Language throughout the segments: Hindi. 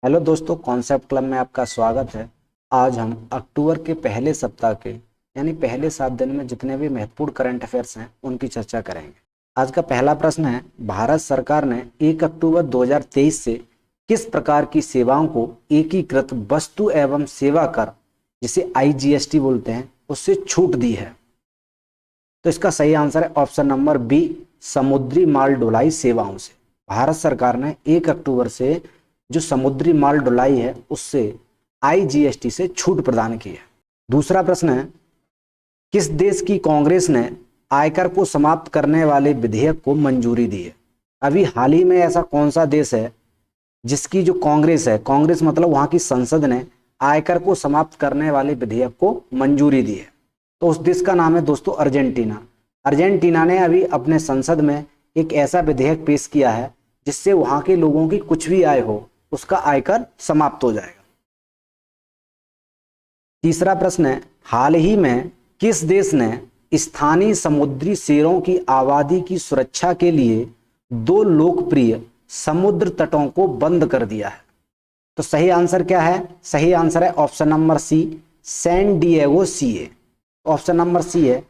हेलो दोस्तों, कॉन्सेप्ट क्लब में आपका स्वागत है। आज हम अक्टूबर के पहले सप्ताह के यानी पहले 7 दिन में जितने भी महत्वपूर्ण करंट अफेयर्स हैं उनकी चर्चा करेंगे। आज का पहला प्रश्न है, भारत सरकार ने 1 अक्टूबर 2023 से किस प्रकार की सेवाओं को एकीकृत वस्तु एवं सेवा कर, जिसे IGST बोलते हैं, उससे छूट दी है? तो इसका सही आंसर है ऑप्शन नंबर बी, समुद्री माल ढुलाई सेवाओं से। भारत सरकार ने 1 अक्टूबर से जो समुद्री माल ढुलाई है उससे IGST से छूट प्रदान की है। दूसरा प्रश्न है, किस देश की कांग्रेस ने आयकर को समाप्त करने वाले विधेयक को मंजूरी दी है? अभी हाल ही में ऐसा कौन सा देश है जिसकी जो कांग्रेस है, कांग्रेस मतलब वहां की संसद ने आयकर को समाप्त करने वाले विधेयक को मंजूरी दी है? तो उस देश का नाम है दोस्तों अर्जेंटीना। अर्जेंटीना ने अभी अपने संसद में एक ऐसा विधेयक पेश किया है जिससे वहां के लोगों की कुछ भी आय हो उसका आयकर समाप्त हो जाएगा। तीसरा प्रश्न है, हाल ही में किस देश ने स्थानीय समुद्री शेरों की आबादी की सुरक्षा के लिए 2 लोकप्रिय समुद्र तटों को बंद कर दिया है? तो सही आंसर क्या है? सही आंसर है option number C, San Diego CA. Option number C है,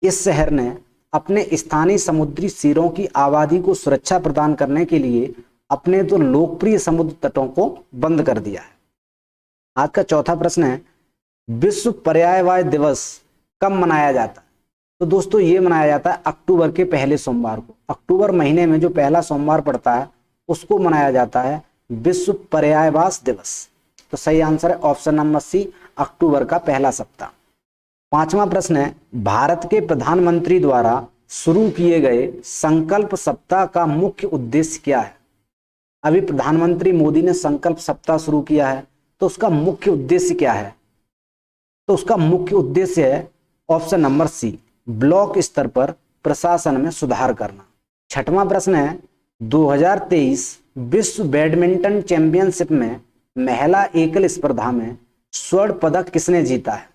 इस शहर ने अपने स्थानीय समुद्री शेरों की आबादी को सुरक्षा प्रदान करने के लिए अपने 2 लोकप्रिय समुद्र तटों को बंद कर दिया है। आज का चौथा प्रश्न है, विश्व पर्यावरण दिवस कब मनाया जाता है? तो दोस्तों ये मनाया जाता है अक्टूबर के पहले सोमवार को। अक्टूबर महीने में जो पहला सोमवार पड़ता है उसको मनाया जाता है विश्व पर्यावरण दिवस। तो सही आंसर है ऑप्शन नंबर सी, अक्टूबर का पहला सप्ताह। पांचवा प्रश्न है, भारत के प्रधानमंत्री द्वारा शुरू किए गए संकल्प सप्ताह का मुख्य उद्देश्य क्या है? अभी प्रधानमंत्री मोदी ने संकल्प सप्ताह शुरू किया है, तो उसका मुख्य उद्देश्य क्या है? तो उसका मुख्य उद्देश्य है ऑप्शन नंबर सी, ब्लॉक स्तर पर प्रशासन में सुधार करना। छठवां प्रश्न है, 2023 विश्व बैडमिंटन चैंपियनशिप में महिला एकल स्पर्धा में स्वर्ण पदक किसने जीता है?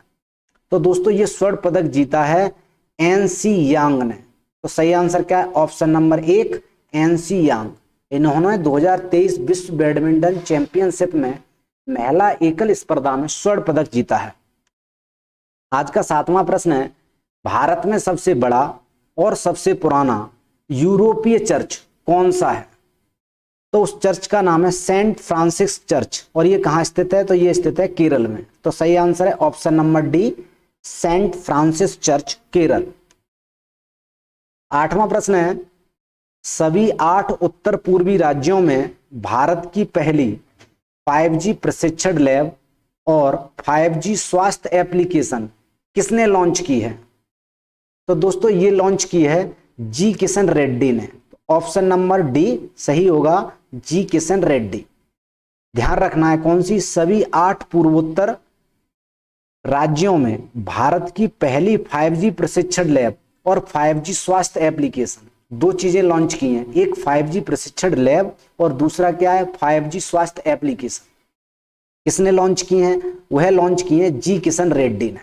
तो दोस्तों ये स्वर्ण पदक जीता है एनसी यांग ने। तो सही आंसर क्या है? ऑप्शन नंबर 1, एनसी यांग। इन्होंने 2023 विश्व बैडमिंटन चैंपियनशिप में महिला एकल स्पर्धा में स्वर्ण पदक जीता है। आज का 7वां प्रश्न है, भारत में सबसे बड़ा और सबसे पुराना यूरोपीय चर्च कौन सा है? तो उस चर्च का नाम है सेंट फ्रांसिस चर्च। और ये कहां स्थित है? तो ये स्थित है केरल में। तो सही आंसर है option number D, Saint Francis church, Kerala. 8वां प्रश्न है, सभी 8 उत्तर पूर्वी राज्यों में भारत की पहली 5G प्रशिक्षण लैब और 5G स्वास्थ्य एप्लीकेशन किसने लॉन्च की है? तो दोस्तों ये लॉन्च की है जी किशन रेड्डी ने। ऑप्शन नंबर डी सही होगा, जी किशन रेड्डी। ध्यान रखना है कौन सी? सभी 8 पूर्वोत्तर राज्यों में भारत की पहली 5G प्रशिक्षण लैब और 5G स्वास्थ्य एप्लीकेशन, 2 चीजें लॉन्च की हैं। एक 5G प्रशिक्षण लैब और दूसरा क्या है? 5G स्वास्थ्य एप्लीकेशन। किसने लॉन्च की हैं? वह लॉन्च की है जी किशन रेड्डी ने।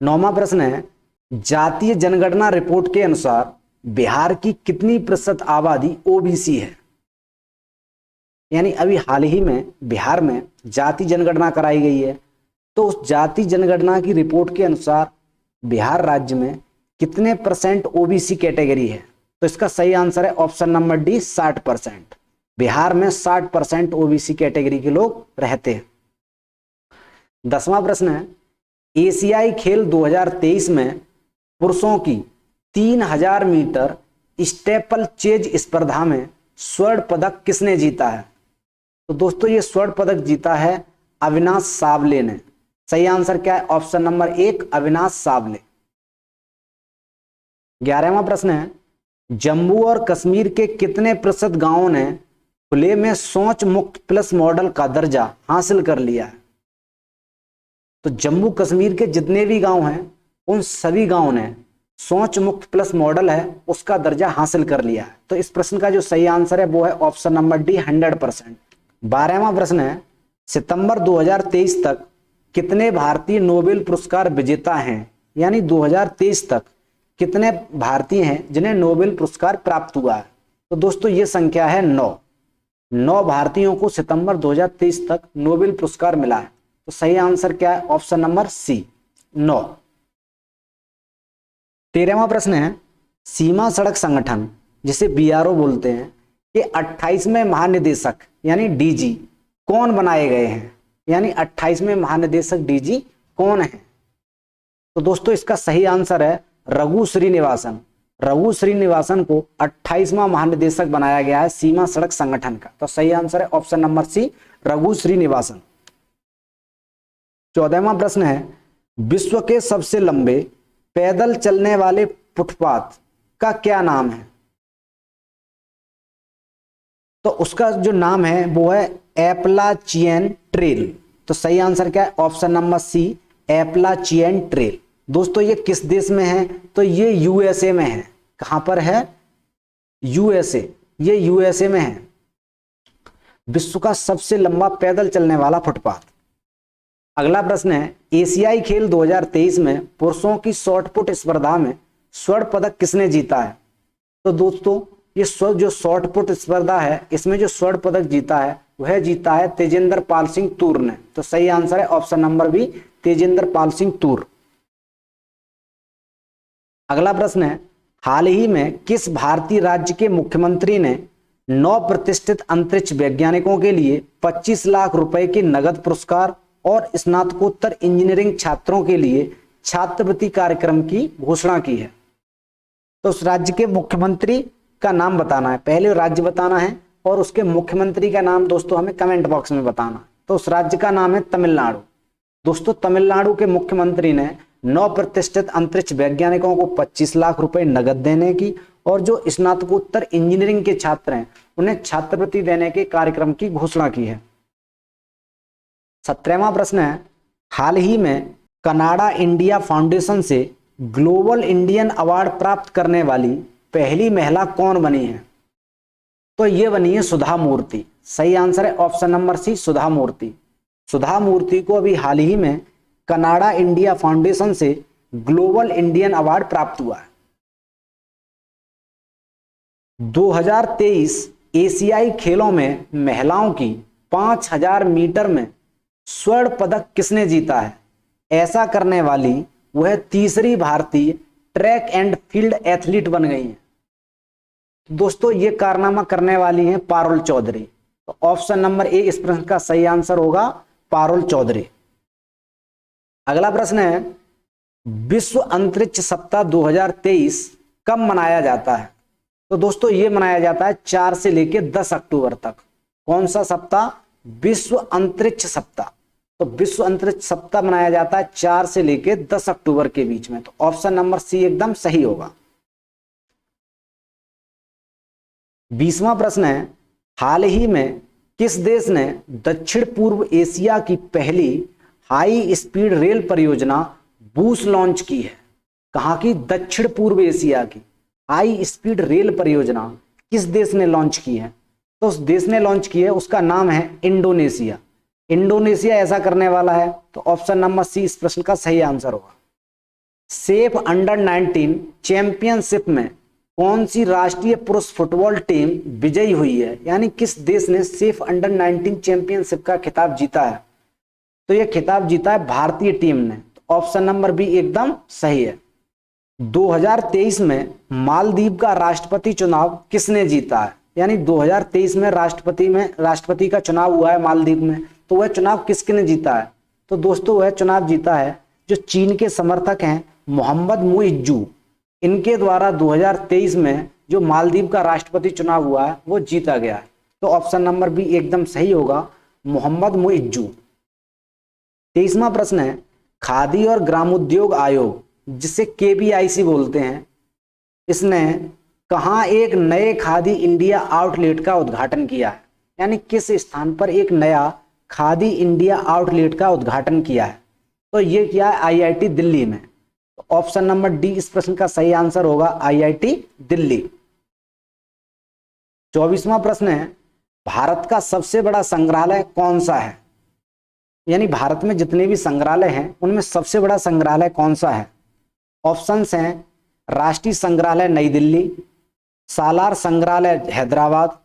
9वां प्रश्न है, जातीय जनगणना रिपोर्ट के अनुसार बिहार की कितनी प्रतिशत आबादी ओबीसी है? यानी अभी हाल ही में बिहार में जाति जनगणना कराई गई है, तो उस जाति जनगणना की रिपोर्ट के अनुसार बिहार राज्य में कितने % ओबीसी कैटेगरी है? तो इसका सही आंसर है ऑप्शन नंबर डी, 60%। बिहार में 60% ओबीसी कैटेगरी के लोग रहते हैं। 10वां प्रश्न है, एशियाई खेल 2023 में पुरुषों की 3000 मीटर स्टेपल चेज स्पर्धा में स्वर्ण पदक किसने जीता है? तो दोस्तों ये स्वर्ण पदक जीता है अविनाश सावले ने। सही आंसर क्या है? Option number 1, Avinash Sawle. 11वां प्रश्न है, जम्मू और कश्मीर के कितने प्रतिशत गांवों ने खुले में शौच मुक्त प्लस मॉडल का दर्जा हासिल कर लिया है? तो जम्मू कश्मीर के जितने भी गांव हैं उन सभी गांवों ने शौच मुक्त प्लस मॉडल है उसका दर्जा हासिल कर लिया है। तो इस प्रश्न का जो सही आंसर है वो है ऑप्शन नंबर डी, 100%। 12वां प्रश्न है, सितंबर 2023 तक कितने भारतीय नोबेल पुरस्कार विजेता हैं? यानी 2023 तक कितने भारतीय हैं जिन्हें नोबेल पुरस्कार प्राप्त हुआ है? तो दोस्तों ये संख्या है 9। 9 भारतीयों को सितंबर 2023 तक नोबेल पुरस्कार मिला है? तो सही आंसर क्या है? ऑप्शन नंबर सी, 9। 13वां प्रश्न है, सीमा सड़क संगठन जिसे बीआरओ बोलते हैं कि 28वें महानिदेशक यानी डीजी कौन बनाए गए हैं? यानी 28वें महानिदेशक डीजी कौन है? तो दोस्तों इसका सही आंसर है रघु श्रीनिवासन। रघु श्रीनिवासन को 28वां महानिदेशक बनाया गया है सीमा सड़क संगठन का। तो सही आंसर है option number C, Raghu Srinivasan. 14वां प्रश्न है, विश्व के सबसे लंबे पैदल चलने वाले फुटपाथ का क्या नाम है? तो उसका जो नाम है वो है एपलाचियन ट्रेल। तो सही आंसर क्या है? Option number C, Appalachian trail. दोस्तों ये किस देश में है? तो ये यूएसए में है। कहां पर है? यूएसए। ये यूएसए में है विश्व का सबसे लंबा पैदल चलने वाला फुटपाथ। अगला प्रश्न है, एशियाई खेल 2023 में पुरुषों की शॉटपुट स्पर्धा में स्वर्ण पदक किसने जीता है? तो दोस्तों ये जो शॉटपुट स्पर्धा है इसमें जो स्वर्ण पदक जीता है वह जीता है तेजेंद्र पाल सिंह तूर ने। तो सही आंसर है option number B, Tejendra Pal Singh तूर। अगला प्रश्न है, हाल ही में किस भारतीय राज्य के मुख्यमंत्री ने 9 प्रतिष्ठित अंतरिक्ष वैज्ञानिकों के लिए 25 लाख रुपए के नगद पुरस्कार और स्नातकोत्तर इंजीनियरिंग छात्रों के लिए छात्रवृत्ति कार्यक्रम की घोषणा की है? तो उस राज्य के मुख्यमंत्री का नाम बताना है। पहले राज्य बताना है और उसके मुख्यमंत्री का नाम दोस्तों हमें कमेंट बॉक्स में बताना है। तो उस राज्य का नाम है तमिलनाडु। दोस्तों तमिलनाडु के मुख्यमंत्री ने 9 प्रतिष्ठित अंतरिक्ष वैज्ञानिकों को 25 लाख रुपए नगद देने की और जो स्नातकोत्तर इंजीनियरिंग के छात्र हैं उन्हें छात्रवृत्ति देने के कार्यक्रम की घोषणा की है। 17वां प्रश्न है, हाल ही में कनाडा इंडिया फाउंडेशन से ग्लोबल इंडियन अवार्ड प्राप्त करने वाली पहली महिला कौन बनी है? तो ये बनी है सुधा मूर्ति। सही आंसर है ऑप्शन नंबर सी, सुधा मूर्ति। सुधा मूर्ति को अभी हाल ही में कनाडा इंडिया फाउंडेशन से ग्लोबल इंडियन अवार्ड प्राप्त हुआ है। 2023 एशियाई खेलों में महिलाओं की 5000 मीटर में स्वर्ण पदक किसने जीता है? ऐसा करने वाली वह तीसरी भारतीय ट्रैक एंड फील्ड एथलीट बन गई हैं। दोस्तों ये कारनामा करने वाली हैं पारुल चौधरी। तो ऑप्शन नंबर ए इस प्रश्न का सही आंसर होगा, पारुल चौधरी। अगला प्रश्न है, विश्व अंतरिक्ष सप्ताह 2023 कब मनाया जाता है? तो दोस्तों ये मनाया जाता है 4 से लेकर 10 अक्टूबर तक। कौन सा सप्ताह? विश्व अंतरिक्ष सप्ताह। तो विश्व अंतरिक्ष सप्ताह मनाया जाता है 4 से लेकर 10 अक्टूबर के बीच में। तो ऑप्शन नंबर सी एकदम सही होगा। 20वां प्रश्न है, हाल ही में किस देश ने दक्षिण पूर्व एशिया की पहली हाई स्पीड रेल परियोजना बूस लॉन्च की है? कहां की? दक्षिण पूर्व एशिया की हाई स्पीड रेल परियोजना किस देश ने लॉन्च की है? तो उस देश ने लॉन्च की है उसका नाम है इंडोनेशिया। इंडोनेशिया ऐसा करने वाला है। तो ऑप्शन नंबर सी इस प्रश्न का सही आंसर होगा। सेफ अंडर 19 चैंपियनशिप में कौन सी राष्ट्रीय पुरुष फुटबॉल टीम विजयी हुई है? यानी किस देश ने सेफ अंडर 19 चैंपियनशिप का खिताब जीता है? तो यह खिताब जीता है भारतीय टीम ने। तो ऑप्शन नंबर बी एकदम सही है। 2023 में मालदीव का राष्ट्रपति चुनाव किसने जीता है? यानी 2023 में राष्ट्रपति का चुनाव हुआ है मालदीव में। तो वह चुनाव किसने जीता है? तो दोस्तों वह चुनाव जीता है जो चीन के समर्थक हैं मोहम्मद मुइज्जू, इनके द्वारा 2023 में जो मालदीव का राष्ट्रपति चुनाव हुआ है वो जीता गया है। तो ऑप्शन नंबर बी एकदम सही होगा, मोहम्मद मुइज्जू। 23वां प्रश्न है, खादी और ग्रामोद्योग आयोग जिसे केबीआईसी बोलते हैं, इसने कहां एक नए खादी इंडिया आउटलेट का उद्घाटन किया है? यानी किस स्थान पर एक नया खादी इंडिया आउटलेट का उद्घाटन किया है? तो ये किया है आईआईटी दिल्ली में। तो ऑप्शन नंबर डी इस प्रश्न का सही आंसर होगा, आईआईटी दिल्ली। 24वां प्रश्न है, भारत का सबसे बड़ा संग्रहालय कौन सा है? यानी भारत में जितने भी संग्रहालय हैं उनमें सबसे बड़ा संग्रहालय कौन सा है? ऑप्शंस हैं राष्ट्रीय संग्रहालय नई दिल्ली, सालार संग्रहालय हैदराबाद,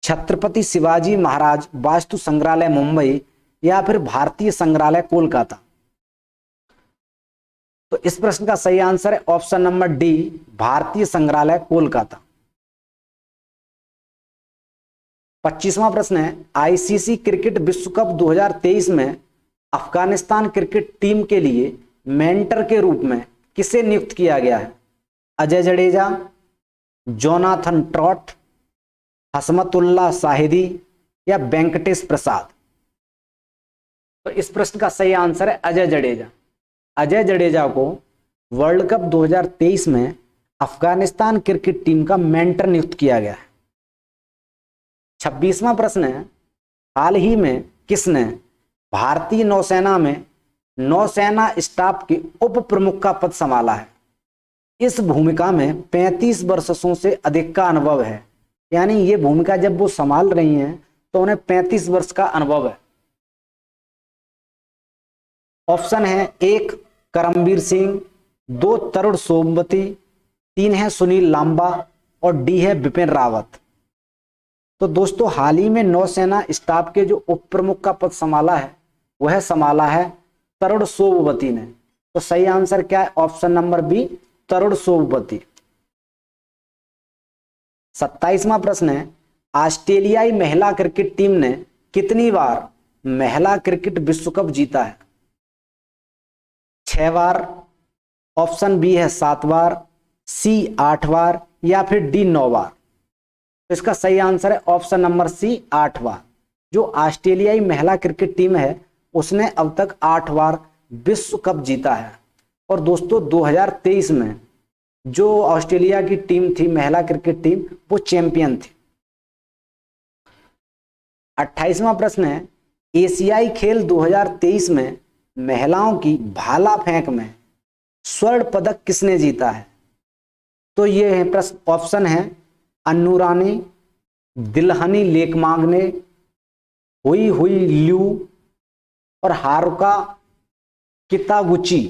छत्रपति शिवाजी महाराज वास्तु संग्रहालय मुंबई या फिर भारतीय संग्रहालय कोलकाता। तो इस प्रश्न का सही आंसर है ऑप्शन नंबर डी, भारतीय संग्रहालय कोलकाता। 25वां प्रश्न है, आईसीसी क्रिकेट विश्व कप 2023 में अफगानिस्तान क्रिकेट टीम के लिए मेंटर के रूप में किसे नियुक्त किया गया है? अजय जडेजा, जोनाथन ट्रॉट, हसमतुल्लाह शाहिदी या वेंकटेश प्रसाद। तो इस प्रश्न का सही आंसर है अजय जडेजा। अजय जडेजा को वर्ल्ड कप 2023 में अफगानिस्तान क्रिकेट टीम का मेंटर नियुक्त किया गया है। 26वां प्रश्न है, हाल ही में किसने भारतीय नौसेना में नौसेना स्टाफ के उप प्रमुख का पद संभाला है? इस भूमिका में 35 वर्षों से अधिक का अनुभव है, यानी ये भूमिका जब वो संभाल रही हैं तो उन्हें 35 वर्ष का अनुभव है। ऑप्शन है 1 करमबीर सिंह, 2 तरुण सोमवती, 3 है सुनील लांबा और डी है बिपिन रावत। तो दोस्तों हाल ही में नौसेना स्टाफ के जो उप प्रमुख का पद संभाला है वह संभाला है तरुण सोमवती ने। तो सही आंसर क्या है? ऑप्शन नंबर बी, तरुण सोमवती। 27वां प्रश्न है, ऑस्ट्रेलियाई महिला क्रिकेट टीम ने कितनी बार महिला क्रिकेट विश्व कप जीता है? 6 बार, ऑप्शन बी है 7 बार, सी 8 बार या फिर डी 9 बार। तो इसका सही आंसर है ऑप्शन नंबर सी, 8 बार। जो ऑस्ट्रेलियाई महिला क्रिकेट टीम है उसने अब तक 8 बार विश्व कप जीता है। और दोस्तों 2023 में जो ऑस्ट्रेलिया की टीम थी, महिला क्रिकेट टीम, वो चैंपियन थी। 28वां प्रश्न है, एशियाई खेल 2023 में महिलाओं की भाला फेंक में स्वर्ण पदक किसने जीता है? तो ये है प्रश्न, ऑप्शन है अन्नू रानी, दिलहनी लेकमांगने, हुई हुई ल्यू और हारुका कितागुची।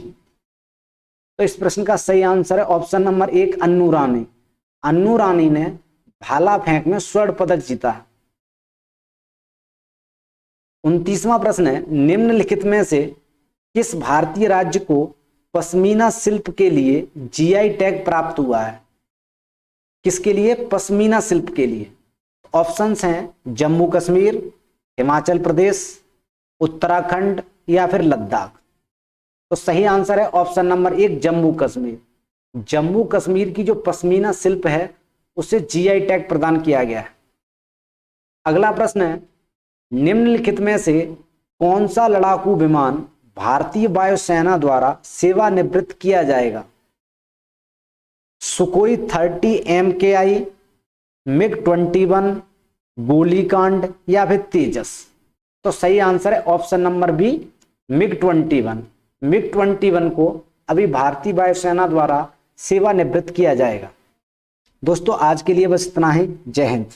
तो इस प्रश्न का सही आंसर है ऑप्शन नंबर 1, अन्नू रानी। अन्नू रानी ने भाला फेंक में स्वर्ण पदक जीता है। 29वां प्रश्न है, निम्नलिखित में से किस भारतीय राज्य को पश्मीना शिल्प के लिए जीआई टैग प्राप्त हुआ है? किसके लिए? पश्मीना शिल्प के लिए। ऑप्शंस हैं जम्मू कश्मीर, हिमाचल प्रदेश, उत्तराखंड या फिर लद्दाख। तो सही आंसर है ऑप्शन नंबर 1, जम्मू कश्मीर। जम्मू कश्मीर की जो पश्मीना शिल्प है उसे जीआई टैग प्रदान किया गया है। अगला प्रश्न है, निम्नलिखित में से कौन सा लड़ाकू विमान भारतीय वायुसेना द्वारा सेवानिवृत्त किया जाएगा? सुकोई 30 MKI, MiG-21, गोलीकांड या फिर तेजस। तो सही आंसर है option number B, MiG-21। MiG-21 को अभी भारतीय वायुसेना द्वारा सेवानिवृत्त किया जाएगा। दोस्तों आज के लिए बस इतना ही। जय हिंद।